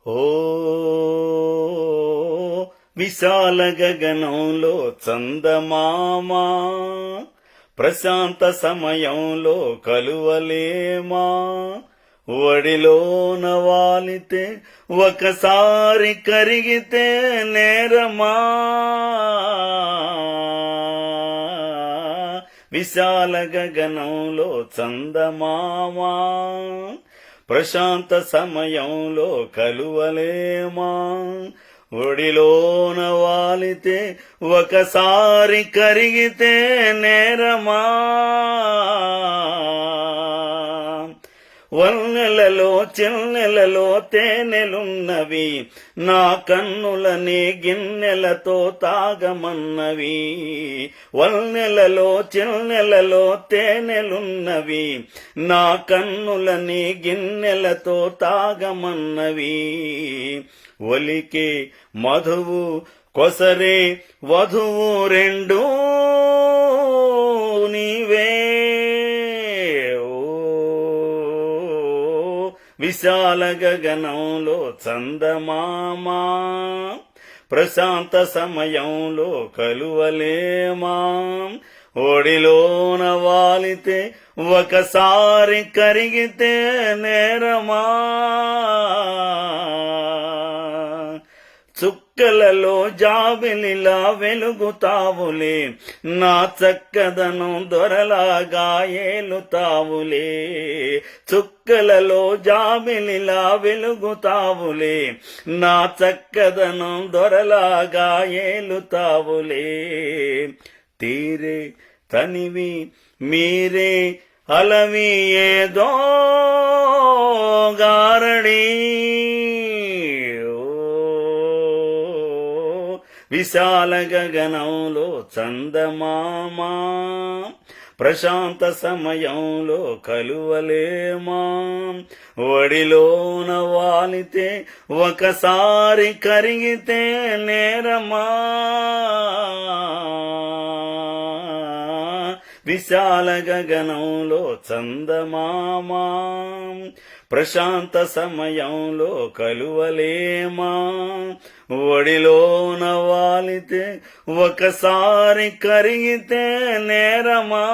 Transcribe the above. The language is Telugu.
ఓ విశాల గగనంలో చందమామా, ప్రశాంత సమయంలో కలువలేమా, ఒడిలోన వాలితే ఒకసారి కరిగితే నేరమా. విశాల గగనంలో చందమామా, ప్రశాంత సమయంలో కలువలేమా, ఒడిలోన వాలితే ఒకసారి కరిగితే నేరమా. వన్నెలలో చిన్నెలలో తేనెలున్నవి, నా కన్నులని గిన్నెలతో తాగమన్నవి. వన్నెలలో చిన్నెలలో తేనెలున్నవి, నా కన్నులని గిన్నెలతో తాగమన్నవి. ఒలికే మధువు కొసరే వధువు రెండూ నీవే. విశాల గగనంలో చందమామా, ప్రశాంత సమయంలో కలువలేమా, ఒడిలోన వాలితే ఒకసారి కరిగితే నేరమా. చుక్కలలో జాబిలిలా వెలుగుతావులే, నా చక్కదనం దొరలాగా ఏలుతావులే. చుక్కలలో జాబిలిలా వెలుగుతావులే, నా చక్కదనం దొరలాగా ఏలుతావులే. తీరే తనివి మీరే అలవి ఏదో గారడి. విశాల గగనంలో చందమామా, ప్రశాంత సమయంలో కలువలేమా, ఒడిలోన వాలితే ఒకసారి కరిగితే నేరమా. విశాల గగనంలో చందమామా, ప్రశాంత సమయంలో కలువలేమా, ఒడిలోన వాలితే ఒకసారి కరిగితే నేరమా.